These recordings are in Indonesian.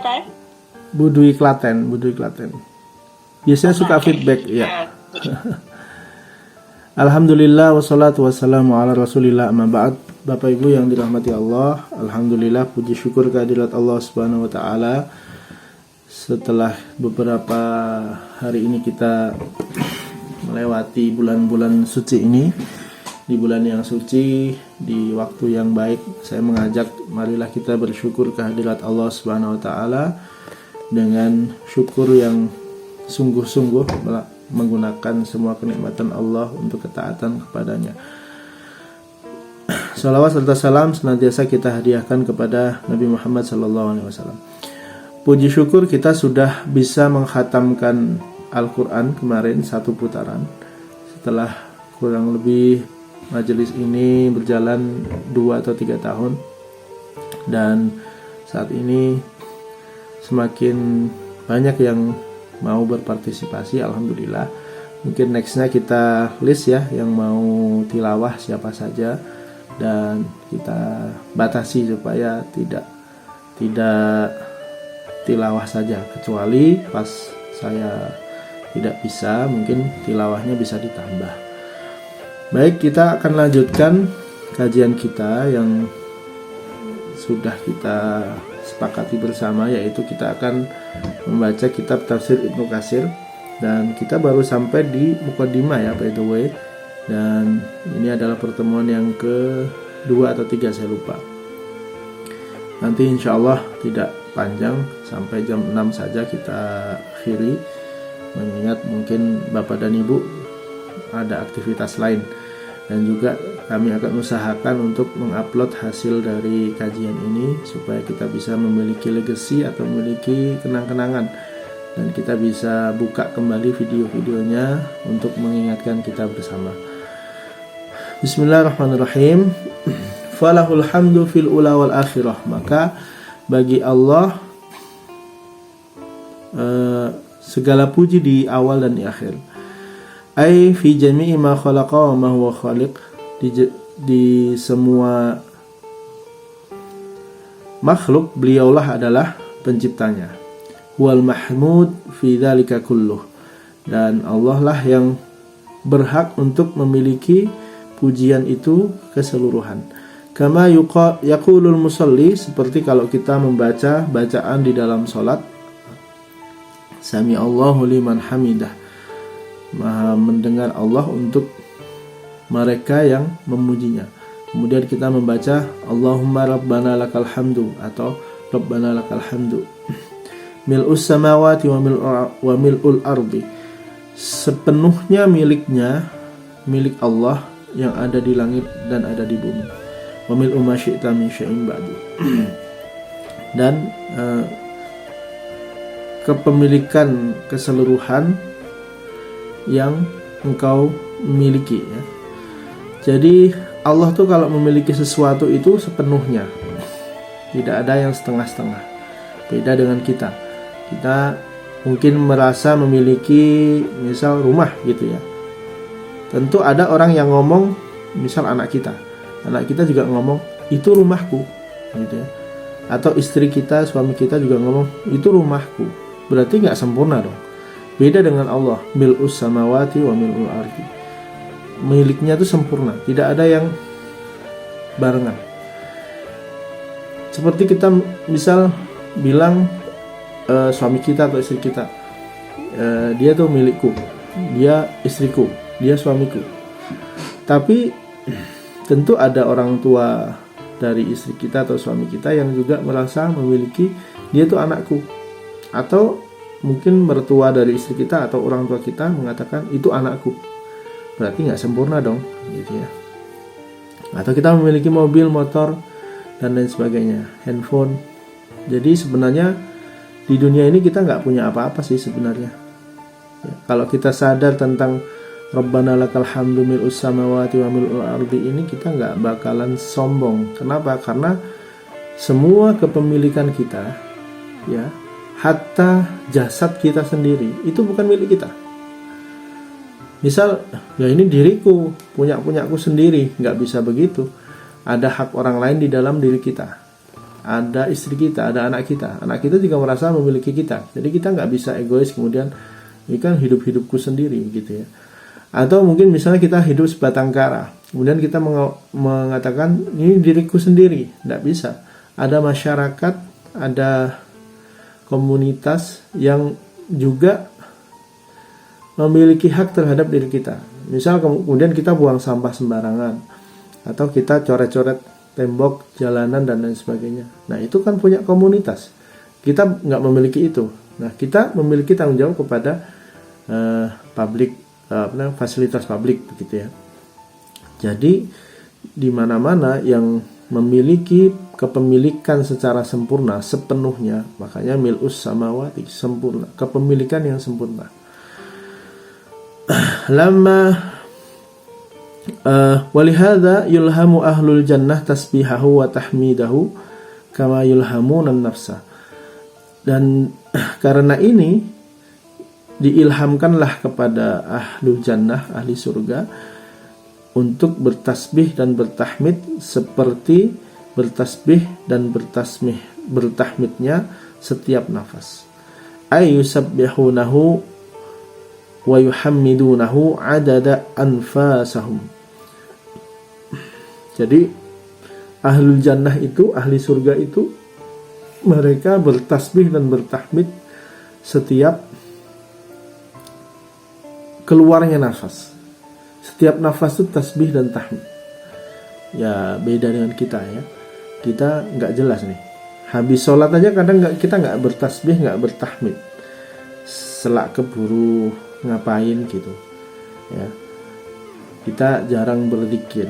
Klaten? Budui Klaten. Biasanya suka feedback ya. Alhamdulillah wassalatu wassalamu ala rasulillah amma ba'd. Bapak Ibu yang dirahmati Allah, alhamdulillah, puji syukur kehadirat Allah Subhanahu wa taala. Setelah beberapa hari ini kita melewati bulan-bulan suci ini, di bulan yang suci, di waktu yang baik, saya mengajak marilah kita bersyukur kehadirat Allah Subhanahu wa taala dengan syukur yang sungguh-sungguh, menggunakan semua kenikmatan Allah untuk ketaatan kepadanya. Salawat serta salam senantiasa kita hadiahkan kepada Nabi Muhammad SAW. Puji syukur kita sudah bisa menghatamkan Al-Quran kemarin satu putaran. Setelah kurang lebih majelis ini berjalan 2 atau 3 tahun. Dan saat ini semakin banyak yang mau berpartisipasi, alhamdulillah. Mungkin nextnya kita list ya yang mau tilawah siapa saja, dan kita batasi supaya tidak tilawah saja, kecuali pas saya tidak bisa, mungkin tilawahnya bisa ditambah. Baik, kita akan lanjutkan kajian kita yang sudah kita sepakati bersama, yaitu kita akan membaca kitab tafsir Ibnu Katsir, dan kita baru sampai di Muqaddimah ya, by the way, dan ini adalah pertemuan yang kedua atau 3, saya lupa. Nanti insya Allah tidak panjang, sampai jam 6 saja kita akhiri, mengingat mungkin Bapak dan Ibu ada aktivitas lain. Dan juga kami akan usahakan untuk mengupload hasil dari kajian ini supaya kita bisa memiliki legacy atau memiliki kenang-kenangan, dan kita bisa buka kembali video-videonya untuk mengingatkan kita bersama. Bismillahirrahmanirrahim. Falahul hamdu fil ula wal akhirah. Maka bagi Allah segala puji di awal dan di akhir. Ai fi jami'i ma khalaqa wa ma huwa khaliq, di semua makhluk beliaulah adalah penciptanya. Wal mahmud fi dzalika kulluh, dan Allah lah yang berhak untuk memiliki pujian itu keseluruhan. Kama yaqulul musalli, seperti kalau kita membaca bacaan di dalam salat, Sami Allahu liman hamidah, Maha mendengar Allah untuk mereka yang memujinya. Kemudian kita membaca Allahumma rabbana lakal hamdu atau rabbana lakal hamdu mil'us samawati wa mil'ul ardi, sepenuhnya milik Allah yang ada di langit dan ada di bumi. Wa mil'u ma syi'ta min syai'in ba'du, dan kepemilikan keseluruhan yang engkau miliki ya. Jadi Allah tuh kalau memiliki sesuatu itu sepenuhnya, tidak ada yang setengah-setengah. Beda dengan kita mungkin merasa memiliki misal rumah gitu ya. Tentu ada orang yang ngomong, misal anak kita juga ngomong itu rumahku gitu ya. Atau istri kita, suami kita juga ngomong itu rumahku. Berarti nggak sempurna dong. Beda dengan Allah, mil'us samawati wa mil'ul ardi. Miliknya itu sempurna, tidak ada yang barengan. Seperti kita misal bilang suami kita atau istri kita, dia tuh milikku, dia istriku, dia suamiku. Tapi tentu ada orang tua dari istri kita atau suami kita yang juga merasa memiliki dia tuh anakku. Atau mungkin mertua dari istri kita atau orang tua kita mengatakan itu anakku. Berarti nggak sempurna dong gitu ya. Atau kita memiliki mobil, motor, dan lain sebagainya, handphone. Jadi sebenarnya di dunia ini kita nggak punya apa-apa sih sebenarnya ya. Kalau kita sadar tentang Rabbana lakal hamdu mil'us samawati wa mil'ul ardi ini, kita nggak bakalan sombong. Kenapa? Karena semua kepemilikan kita ya, hatta jasad kita sendiri itu bukan milik kita. Misal, ya ini diriku, punyaku sendiri, nggak bisa begitu. Ada hak orang lain di dalam diri kita. ada istri kita, ada anak kita. Anak kita juga merasa memiliki kita. Jadi kita nggak bisa egois kemudian ini kan hidupku sendiri gitu ya. Atau mungkin misalnya kita hidup sebatang kara, kemudian kita mengatakan ini diriku sendiri. Tidak bisa. Ada masyarakat, ada komunitas yang juga memiliki hak terhadap diri kita. Misal kemudian kita buang sampah sembarangan, atau kita coret-coret tembok jalanan dan lain sebagainya. Nah itu kan punya komunitas. Kita nggak memiliki itu. Nah kita memiliki tanggung jawab kepada fasilitas publik begitu ya. Jadi di mana-mana yang memiliki kepemilikan secara sempurna sepenuhnya, makanya mil'us samawati, sempurna, kepemilikan yang sempurna. Lama walihada yulhamu ahlul jannah tasbihahu wa tahmidahu kama yulhamunan nafsa. Dan karena ini diilhamkanlah kepada ahlul jannah, ahli surga, untuk bertasbih dan bertahmid seperti bertasbih dan bertahmidnya setiap nafas. Ay yusabbihunahu wa yuhammidunahu adada anfasahum. Jadi ahlul jannah itu, ahli surga itu, mereka bertasbih dan bertahmid setiap keluarnya nafas. Setiap nafas itu tasbih dan tahmid. Ya beda dengan kita ya. Kita nggak jelas nih. Habis sholat aja kadang kita nggak bertasbih, nggak bertahmid. Selak keburu ngapain gitu. Ya. Kita jarang berzikir.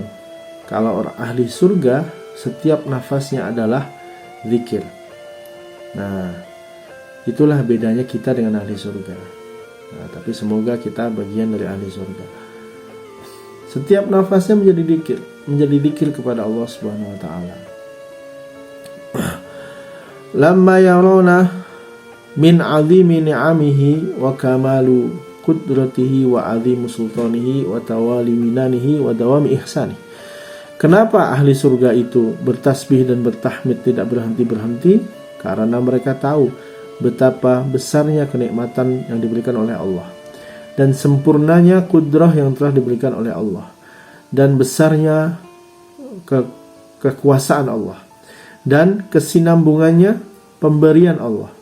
Kalau orang ahli surga, setiap nafasnya adalah zikir. Nah, itulah bedanya kita dengan ahli surga. Nah, tapi semoga kita bagian dari ahli surga. Setiap nafasnya menjadi zikir kepada Allah Subhanahu wa taala. Lamma yarawna min 'azimi ni'amihi wa kamalu qudratihi wa 'azimi sultanihi wa tawali minanihi wa dawami ihsani. Kenapa ahli surga itu bertasbih dan bertahmid tidak berhenti-berhenti? Karena mereka tahu betapa besarnya kenikmatan yang diberikan oleh Allah, dan sempurnanya kudrah yang telah diberikan oleh Allah, dan besarnya kekuasaan Allah, dan kesinambungannya pemberian Allah,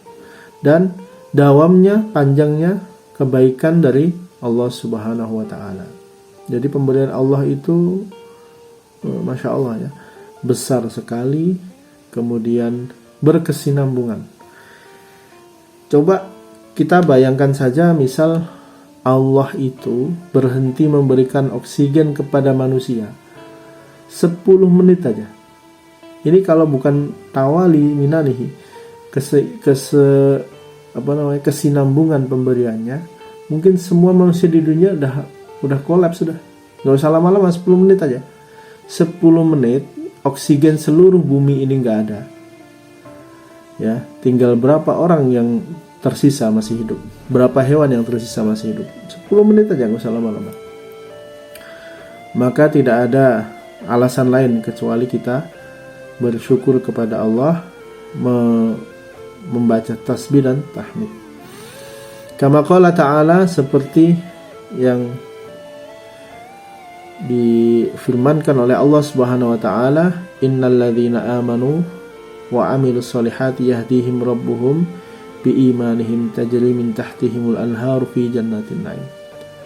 dan dawamnya, panjangnya kebaikan dari Allah Subhanahu wa ta'ala. Jadi pemberian Allah itu Masya Allah ya, besar sekali, kemudian berkesinambungan. Coba kita bayangkan saja, misal Allah itu berhenti memberikan oksigen kepada manusia 10 menit aja. Ini kalau bukan tawali minanihi, kesinambungan pemberiannya, mungkin semua manusia di dunia udah kolaps sudah. Gak usah lama-lama, 10 menit aja. 10 menit oksigen seluruh bumi ini gak ada. Ya, tinggal berapa orang yang tersisa masih hidup, berapa hewan yang tersisa masih hidup. 10 menit aja, gak usah lama-lama. Maka tidak ada alasan lain kecuali kita bersyukur kepada Allah, membaca tasbih dan tahmid. Kama qala ta'ala, seperti yang difirmankan oleh Allah Subhanahu wa taala, innalladzina amanu wa amilus solihati yahdihim rabbuhum biimanihim tajri min tahtihimul anhar fi jannatin na'im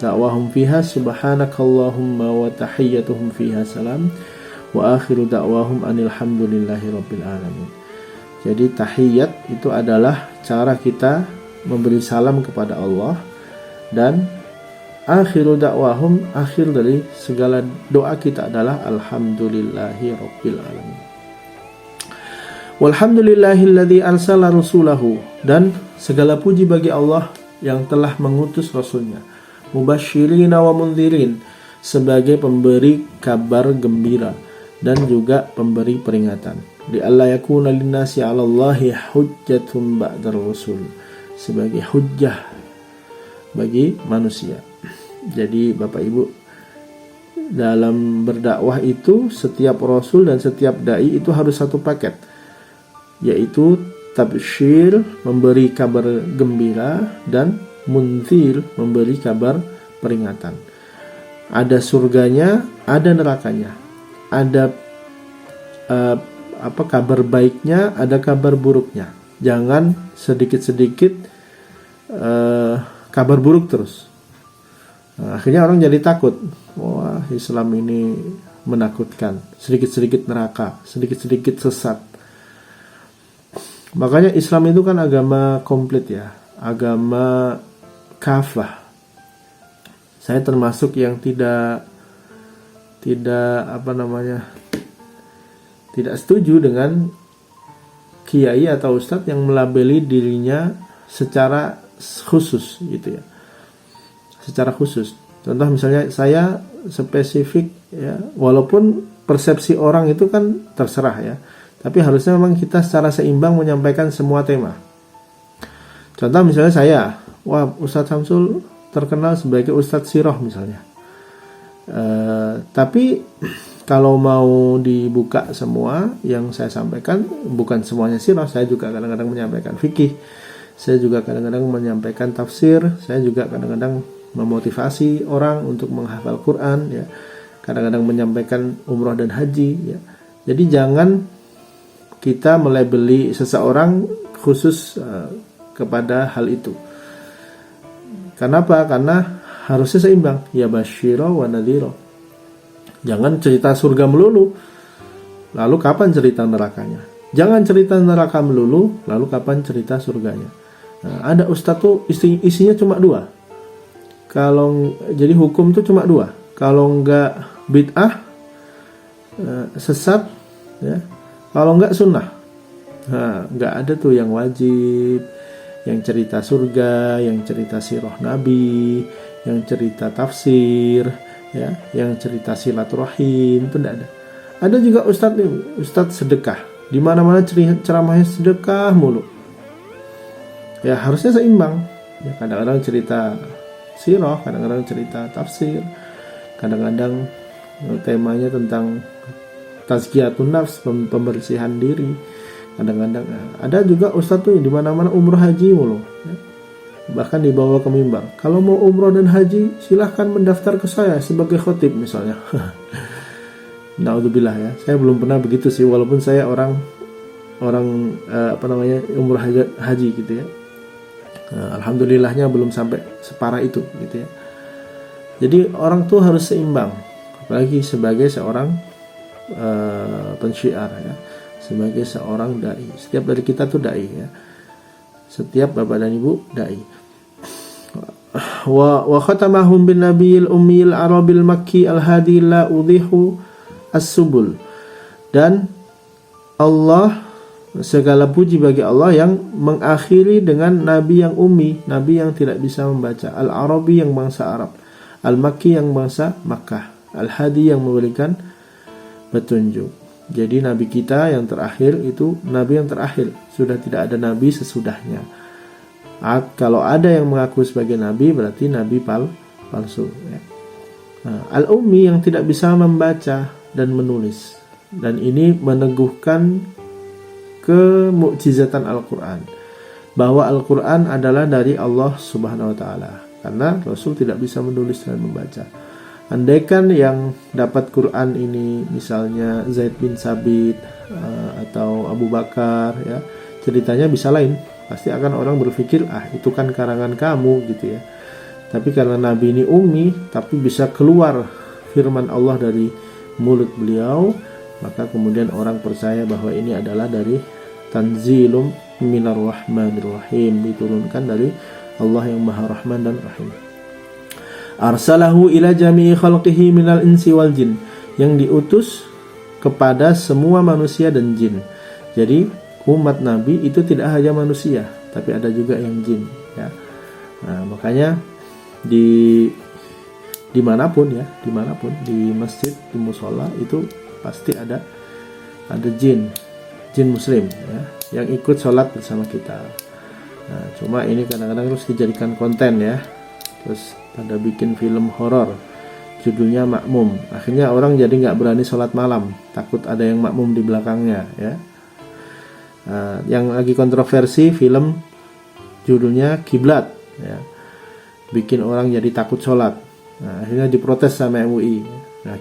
da'wahum fiha subhanakallahumma wa tahiyyatuhum fiha salam wa akhiru da'wahum anil hamdulillahi rabbil alamin. Jadi tahiyyat itu adalah cara kita memberi salam kepada Allah, dan akhiru da'wahum, akhir dari segala doa kita adalah alhamdulillahi rabbil alamin. Walhamdulillahilladzi arsala rasulahu, dan segala puji bagi Allah yang telah mengutus rasulnya, mubasyirina wa mundhirin, sebagai pemberi kabar gembira dan juga pemberi peringatan. Di alla yakuna linnasi 'alallahi hujjatun ba'dar rasul, sebagai hujjah bagi manusia. Jadi Bapak Ibu, dalam berdakwah itu setiap rasul dan setiap dai itu harus satu paket. yaitu tabsyir, memberi kabar gembira, dan munzir, memberi kabar peringatan. Ada surganya, ada nerakanya, ada kabar baiknya, ada kabar buruknya. Jangan sedikit-sedikit kabar buruk terus. Akhirnya orang jadi takut. Wah, Islam ini menakutkan. Sedikit-sedikit neraka, sedikit-sedikit sesat. Makanya Islam itu kan agama komplit ya, agama kafah. Saya termasuk yang tidak setuju dengan kiai atau ustadz yang melabeli dirinya secara khusus gitu ya. Secara khusus. Contoh misalnya saya spesifik ya, walaupun persepsi orang itu kan terserah ya. Tapi harusnya memang kita secara seimbang menyampaikan semua tema. Contoh misalnya saya, Ustadz Samsul terkenal sebagai Ustadz Sirah misalnya. Tapi kalau mau dibuka semua yang saya sampaikan, bukan semuanya sirah, saya juga kadang-kadang menyampaikan fikih, saya juga kadang-kadang menyampaikan tafsir, saya juga kadang-kadang memotivasi orang untuk menghafal Quran, ya, kadang-kadang menyampaikan umroh dan haji, ya. Jadi jangan kita melabeli seseorang khusus kepada hal itu. Kenapa? Karena harusnya seimbang. Ya basyiro wa nadhiro. Jangan cerita surga melulu, lalu kapan cerita nerakanya? Jangan cerita neraka melulu, lalu kapan cerita surganya? Nah, ada ustadz tuh isinya cuma 2. Kalau jadi hukum tuh cuma 2. Kalau enggak bid'ah, sesat, ya. Kalau enggak sunnah. Nah, enggak ada tuh yang wajib, yang cerita surga, yang cerita sirah Nabi, yang cerita tafsir, ya, yang cerita silaturahim, itu enggak ada. Ada juga ustadz sedekah. Di mana-mana ceramahnya sedekah mulu. Ya harusnya seimbang. Ya, kadang-kadang cerita sirah, kadang-kadang cerita tafsir, kadang-kadang temanya tentang tazkiyatun nafs, pembersihan diri. Kadang-kadang ada juga ustadz tuh di mana-mana umroh haji mulu, ya. Bahkan dibawa ke mimbar. Kalau mau umroh dan haji, silahkan mendaftar ke saya sebagai khotib misalnya. Naudzubillah ya. Saya belum pernah begitu sih, walaupun saya orang umroh haji gitu ya. Alhamdulillahnya belum sampai separah itu gitu ya. Jadi orang tuh harus seimbang, apalagi sebagai seorang pensyiar ya, sebagai seorang dai. Setiap dari kita tuh dai ya. Setiap bapak dan ibu dai. Wa khatamahum bin nabiyil ummil arabil makki al-hadi la udhihu as-subul. Dan Allah, segala puji bagi Allah yang mengakhiri dengan nabi yang ummi, nabi yang tidak bisa membaca, al-arabi yang bangsa Arab, al-makki yang bangsa Makkah, al-hadi yang memberikan petunjuk. Jadi nabi kita yang terakhir itu nabi yang terakhir, sudah tidak ada nabi sesudahnya. Kalau ada yang mengaku sebagai nabi, berarti nabi palsu ya. Nah, al-ummi yang tidak bisa membaca dan menulis. Dan ini meneguhkan kemukjizatan Al-Quran, bahwa Al-Quran adalah dari Allah Subhanahu wa Ta'ala, karena Rasul tidak bisa menulis dan membaca. Andaikan yang dapat Quran ini misalnya Zaid bin Sabit atau Abu Bakar ya, ceritanya bisa lain. Pasti akan orang berpikir, itu kan karangan kamu gitu ya. Tapi karena Nabi ini ummi, tapi bisa keluar firman Allah dari mulut beliau, maka kemudian orang percaya bahwa ini adalah dari tanzilum minar rahmanir rahim, diturunkan dari Allah yang Maha Rahman dan Rahim. Arsalahu ila jami'i khalqihi minal insi wal jin, yang diutus kepada semua manusia dan jin. Jadi umat Nabi itu tidak hanya manusia, tapi ada juga yang jin ya. Nah, makanya dimanapun di masjid, di musola itu pasti ada jin muslim ya, yang ikut sholat bersama kita. Nah, cuma ini kadang-kadang harus dijadikan konten ya. Terus pada bikin film horor judulnya Makmum, akhirnya orang jadi nggak berani sholat malam, takut ada yang makmum di belakangnya ya. Yang lagi kontroversi film judulnya Kiblat, ya, bikin orang jadi takut sholat. Akhirnya diprotes sama MUI. Nah,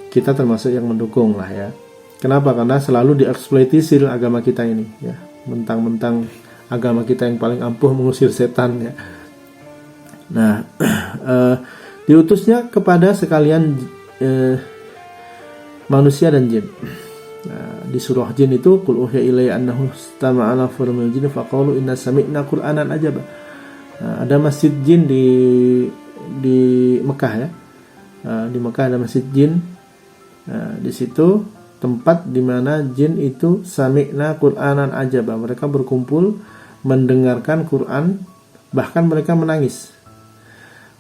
kita termasuk yang mendukung lah ya. Kenapa? Karena selalu dieksploitasi agama kita ini, ya. Mentang-mentang agama kita yang paling ampuh mengusir setan, ya. Nah, diutusnya kepada sekalian manusia dan jin. Nah, di surah jin itu qul uhiya ilayya annahu istama'a nafarun minal jinni faqalu inna sami'na qur'anan ajaba. Nah, ada masjid jin di Mekah, ya. Di Mekah ada masjid jin. Nah, di situ tempat di mana jin itu sami'na qur'anan ajaba. Mereka berkumpul mendengarkan Quran, bahkan mereka menangis.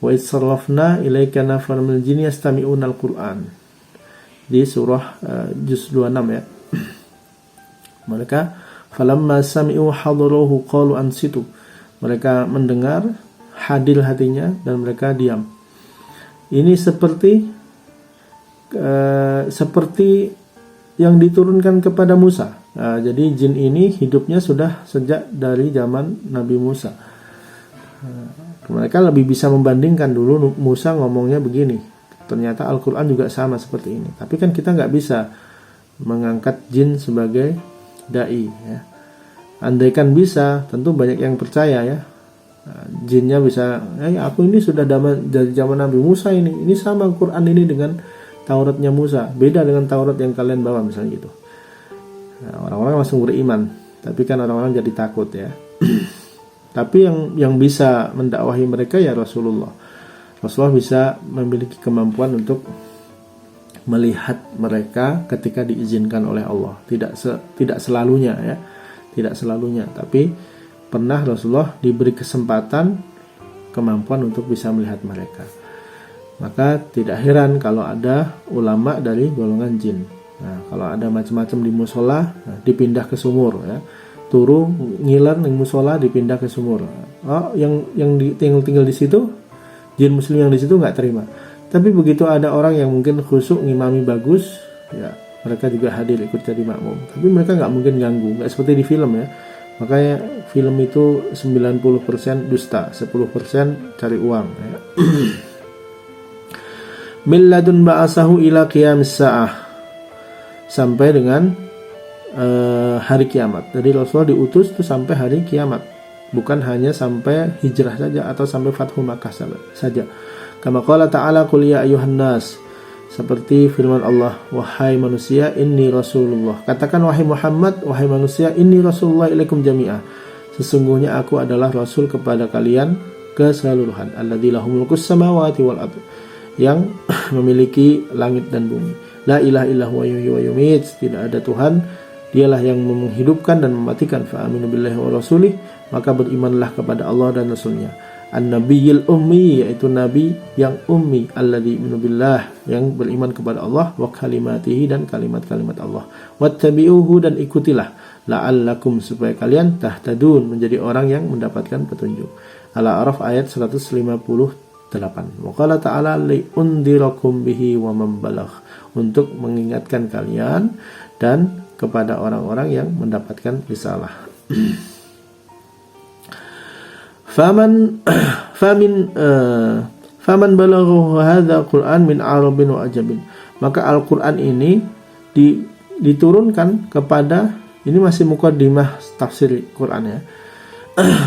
Wa idsarrafna ilaika nafarun minal jinni yastami'una al-Qur'an. Di surah juz 26, ya. Mereka falamma sami'u hadaruhu qalu ansitu. Mereka mendengar, hadir hatinya, dan mereka diam. Ini seperti yang diturunkan kepada Musa. Jadi jin ini hidupnya sudah sejak dari zaman Nabi Musa. Mereka lebih bisa membandingkan, dulu Musa ngomongnya begini, ternyata Al-Quran juga sama seperti ini. Tapi kan kita nggak bisa mengangkat jin sebagai dai, ya. Andaikan bisa, tentu banyak yang percaya, ya. Jinnya bisa, aku ini sudah dari zaman Nabi Musa ini sama Quran ini dengan Tauratnya Musa, beda dengan Taurat yang kalian bawa, misalnya gitu. Nah, orang-orang langsung beriman, tapi kan orang-orang jadi takut, ya. Tapi yang bisa mendakwahi mereka ya Rasulullah bisa memiliki kemampuan untuk melihat mereka ketika diizinkan oleh Allah. Tidak selalunya, ya. Tidak selalunya, tapi pernah Rasulullah diberi kesempatan, kemampuan untuk bisa melihat mereka. Maka tidak heran kalau ada ulama dari golongan jin. Nah, kalau ada macam-macam di musola, dipindah ke sumur, ya. Turu ngiler di musola, dipindah ke sumur. Yang tinggal di situ, jin muslim yang di situ nggak terima. Tapi begitu ada orang yang mungkin khusyuk ngimami bagus, ya mereka juga hadir ikut jadi makmum. Tapi mereka nggak mungkin ganggu, nggak seperti di film, ya. Makanya film itu 90% dusta, 10% cari uang, ya. Min ladun ba'asahu ila qiyamis sa'ah, sampai dengan hari kiamat. Jadi Rasulullah diutus itu sampai hari kiamat, bukan hanya sampai hijrah saja atau sampai Fathu Makkah saja. Kama qala ta'ala qul ya ayyuhan nas, seperti firman Allah, wahai manusia, inni Rasulullah. Katakan wahai Muhammad, wahai manusia, inni Rasulullah ilaikum jami'ah. Sesungguhnya aku adalah Rasul kepada kalian keseluruhan. Alladzi lahu mulkus samawati wal ardh, yang memiliki langit dan bumi. La ilaha illa huwa yuhyi wa yumiit, tidak ada Tuhan, dialah yang menghidupkan dan mematikan. Fa aminu billahi wa rasulih, maka berimanlah kepada Allah dan Rasulnya. An-nabiyil ummi, yaitu nabi yang ummi, alladzi yu'minu billah, yang beriman kepada Allah, wa kalimatihi, dan kalimat-kalimat Allah. Wattabi'uhu, dan ikutilah, la'allakum, supaya kalian tahtadun, menjadi orang yang mendapatkan petunjuk. Al-A'raf ayat 158. Wa qala ta'ala li'undirakum bihi wa man balagh, untuk mengingatkan kalian dan kepada orang-orang yang mendapatkan risalah. Faman balaghahu hadza Qur'an min Arabin wa Ajabin, maka Al-Qur'an ini diturunkan kepada, ini masih muqaddimah tafsir Qur'an, ya.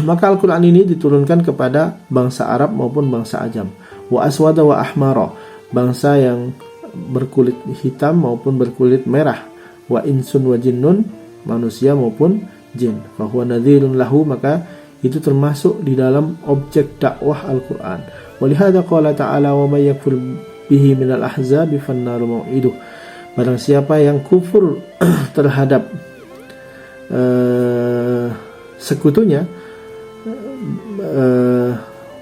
Maka Al-Qur'an ini diturunkan kepada bangsa Arab maupun bangsa Ajam. Wa aswada wa ahmara, bangsa yang berkulit hitam maupun berkulit merah. Wa insun wa jinnun, manusia maupun jin. Fa huwa nadhirun lahu, maka itu termasuk di dalam objek dakwah Al-Quran. Walihada qala ta'ala wa may yakfur bihi minal ahzabi fannaru mau'iduh. Barang siapa yang kufur terhadap sekutunya,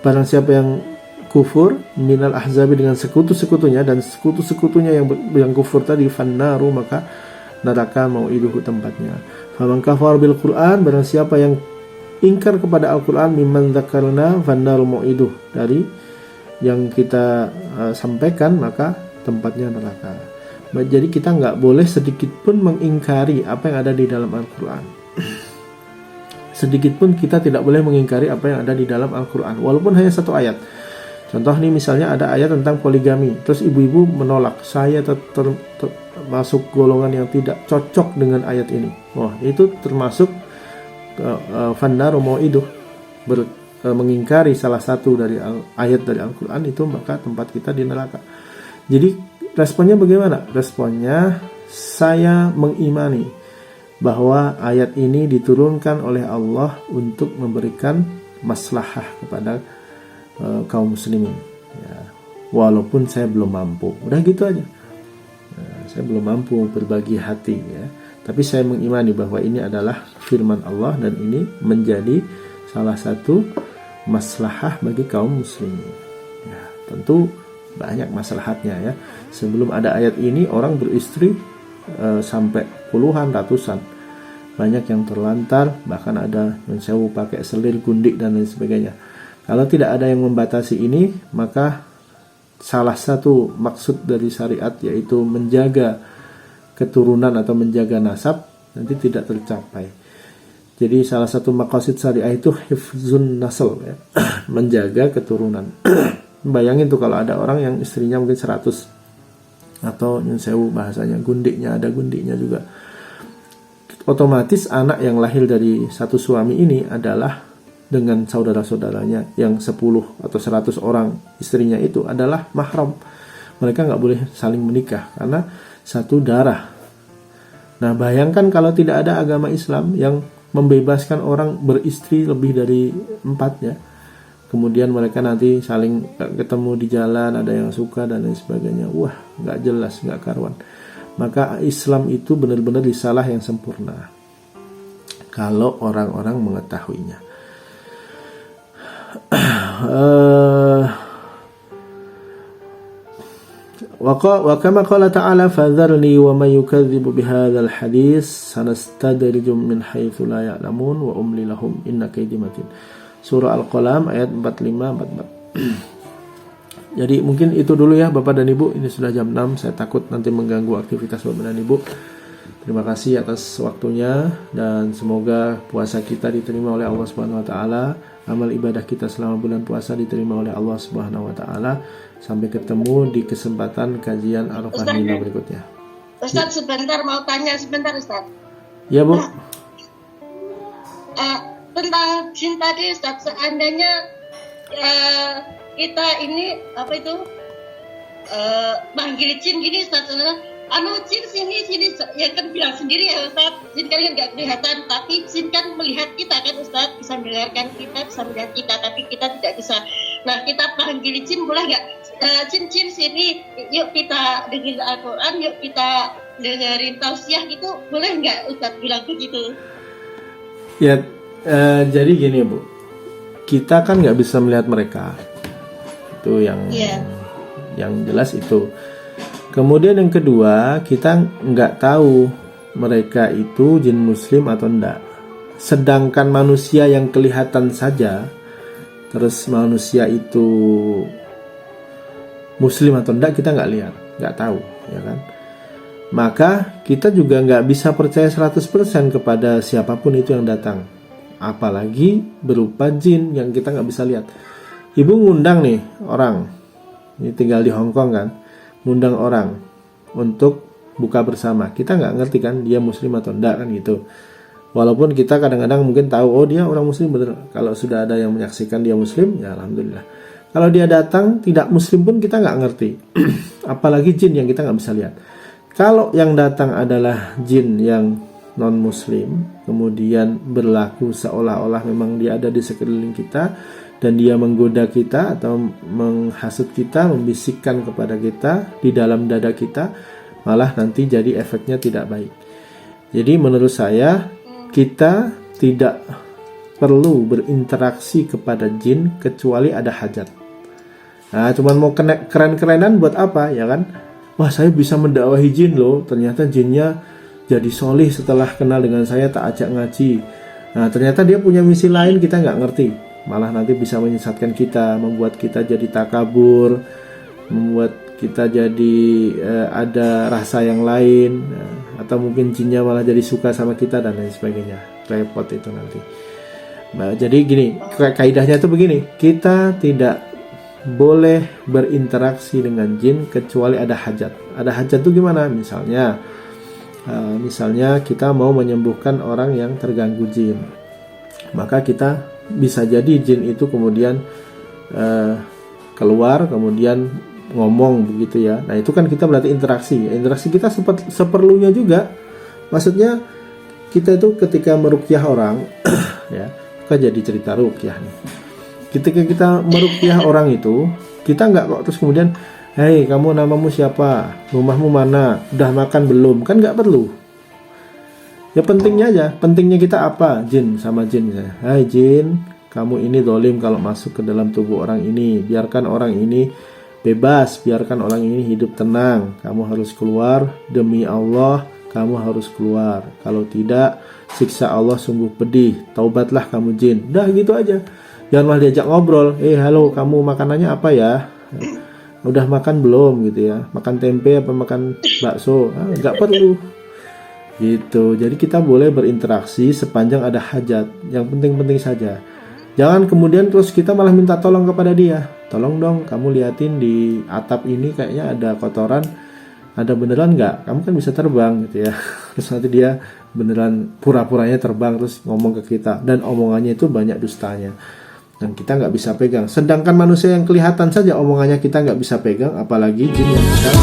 barang siapa yang kufur minal ahzabi, dengan sekutu-sekutunya, dan sekutu-sekutunya yang kufur tadi, fannaru, maka neraka mau'iduhu, tempatnya. Faman kafar bil Quran, barang siapa yang ingkar kepada Al-Quran, mimman dzakarna fannaru mau'iduh, dari yang kita sampaikan, maka tempatnya neraka. Jadi kita nggak boleh sedikit pun mengingkari apa yang ada di dalam Al-Quran. Sedikit pun kita tidak boleh mengingkari apa yang ada di dalam Al-Quran, walaupun hanya satu ayat. Contoh nih, misalnya ada ayat tentang poligami, terus ibu-ibu menolak, saya masuk golongan yang tidak cocok dengan ayat ini. Wah, itu termasuk fandaro mau'iduh, mengingkari salah satu dari ayat dari Al-Quran itu, maka tempat kita di neraka. Jadi responnya bagaimana? Responnya, saya mengimani bahwa ayat ini diturunkan oleh Allah untuk memberikan maslahah kepada kaum muslimin, ya, walaupun saya belum mampu. Udah gitu aja. Saya belum mampu berbagi hati, ya, tapi saya mengimani bahwa ini adalah firman Allah dan ini menjadi salah satu maslahah bagi kaum muslimin. Ya, tentu banyak maslahatnya, ya. Sebelum ada ayat ini, orang beristri sampai puluhan, ratusan. Banyak yang terlantar, bahkan ada yang sewu pakai selir, gundik, dan lain sebagainya. Kalau tidak ada yang membatasi ini, maka salah satu maksud dari syariat, yaitu menjaga keturunan atau menjaga nasab, nanti tidak tercapai. Jadi salah satu maqasid syariah itu hifzun nasl, ya. Menjaga keturunan. Bayangin tuh kalau ada orang yang istrinya mungkin 100, atau yang sewu bahasanya, gundiknya ada gundiknya juga. Otomatis anak yang lahir dari satu suami ini adalah dengan saudara-saudaranya yang 10 atau 100 orang istrinya itu adalah mahram. Mereka nggak boleh saling menikah karena satu darah. Nah, bayangkan kalau tidak ada agama Islam yang membebaskan orang beristri lebih dari 4, ya. Kemudian mereka nanti saling ketemu di jalan, ada yang suka dan lain sebagainya. Wah, nggak jelas, nggak karuan. Maka Islam itu benar-benar risalah yang sempurna kalau orang-orang mengetahuinya. Wa kama qala ta'ala fadharni wa may yukadzibu bihadzal hadits sanastadrijuhum min haitsu la ya'lamun wa umli lahum inna kaydi matin. Surah Al-Qalam ayat 45-44. Jadi mungkin itu dulu ya Bapak dan Ibu. Ini sudah jam 6, saya takut nanti mengganggu aktivitas Bapak dan Ibu. Terima kasih atas waktunya, dan semoga puasa kita diterima oleh Allah Subhanahu wa taala. Amal ibadah kita selama bulan puasa diterima oleh Allah Subhanahu wa taala. Sampai ketemu di kesempatan kajian Arafah Mina berikutnya. Ustaz, sebentar mau tanya sebentar, Ustaz. Ya, Bu. Tentang jin tadi, Ustaz, seandainya kita ini manggil jin gini, Ustaz, jin sini ya kan bilang sendiri ya Ustaz, jin kan nggak kelihatan, tapi jin kan melihat kita kan Ustaz, bisa mendengarkan kita, bisa melihat kita, tapi kita tidak bisa. Nah, kita panggil jin boleh nggak? Jin sini, yuk kita dengerin Al-Quran, yuk kita dengerin tausiah gitu, boleh nggak Ustaz bilang begitu? Ya, jadi gini Bu, kita kan nggak bisa melihat mereka, itu yang jelas itu. Kemudian yang kedua, kita nggak tahu mereka itu jin muslim atau enggak. Sedangkan manusia yang kelihatan saja, terus manusia itu muslim atau enggak kita nggak lihat, nggak tahu, ya kan. Maka kita juga nggak bisa percaya 100% kepada siapapun itu yang datang, apalagi berupa jin yang kita nggak bisa lihat. Ibu ngundang nih orang, ini tinggal di Hong Kong kan, ngundang orang untuk buka bersama. Kita nggak ngerti kan dia muslim atau enggak kan gitu. Walaupun kita kadang-kadang mungkin tahu, oh dia orang muslim bener. Kalau sudah ada yang menyaksikan dia muslim, ya alhamdulillah. Kalau dia datang tidak muslim pun kita nggak ngerti. Apalagi jin yang kita nggak bisa lihat. Kalau yang datang adalah jin yang non muslim, kemudian berlaku seolah-olah memang dia ada di sekeliling kita, dan dia menggoda kita atau menghasut kita, membisikkan kepada kita di dalam dada kita, malah nanti jadi efeknya tidak baik. Jadi menurut saya, kita tidak perlu berinteraksi kepada jin kecuali ada hajat. Nah, cuman mau keren-kerenan buat apa, ya kan? Wah, saya bisa mendakwahi jin loh, ternyata jinnya jadi solih setelah kenal dengan saya, tak ajak ngaji. Nah, ternyata dia punya misi lain, kita nggak ngerti. Malah nanti bisa menyesatkan kita, membuat kita jadi takabur, membuat kita jadi ada rasa yang lain, atau mungkin jinnya malah jadi suka sama kita dan lain sebagainya. Repot itu nanti. Nah, jadi gini, kaidahnya itu begini, kita tidak boleh berinteraksi dengan jin kecuali ada hajat. Ada hajat itu gimana? Misalnya kita mau menyembuhkan orang yang terganggu jin, maka kita bisa jadi jin itu kemudian keluar, kemudian ngomong begitu ya. Nah itu kan kita berarti interaksi kita seperlunya juga. Maksudnya kita itu ketika meruqyah orang ya, kan jadi cerita ruqyah nih. Ketika kita meruqyah orang itu, kita nggak kok terus kemudian, hei kamu namamu siapa, rumahmu mana, udah makan belum, kan nggak perlu. Ya pentingnya kita apa, jin sama jin saya. Hai jin, kamu ini dolim kalau masuk ke dalam tubuh orang ini, biarkan orang ini bebas, biarkan orang ini hidup tenang, kamu harus keluar, demi Allah kamu harus keluar, kalau tidak siksa Allah sungguh pedih, taubatlah kamu jin. Udah gitu aja, jangan malah diajak ngobrol, halo kamu makanannya apa ya, udah makan belum gitu ya, makan tempe apa makan bakso, nggak perlu gitu. Jadi kita boleh berinteraksi sepanjang ada hajat, yang penting-penting saja. Jangan kemudian terus kita malah minta tolong kepada dia, tolong dong kamu liatin di atap ini kayaknya ada kotoran, ada beneran nggak, kamu kan bisa terbang gitu ya. Terus nanti dia beneran pura-puranya terbang terus ngomong ke kita, dan omongannya itu banyak dustanya dan kita nggak bisa pegang. Sedangkan manusia yang kelihatan saja omongannya kita nggak bisa pegang, apalagi jin yang kita ya,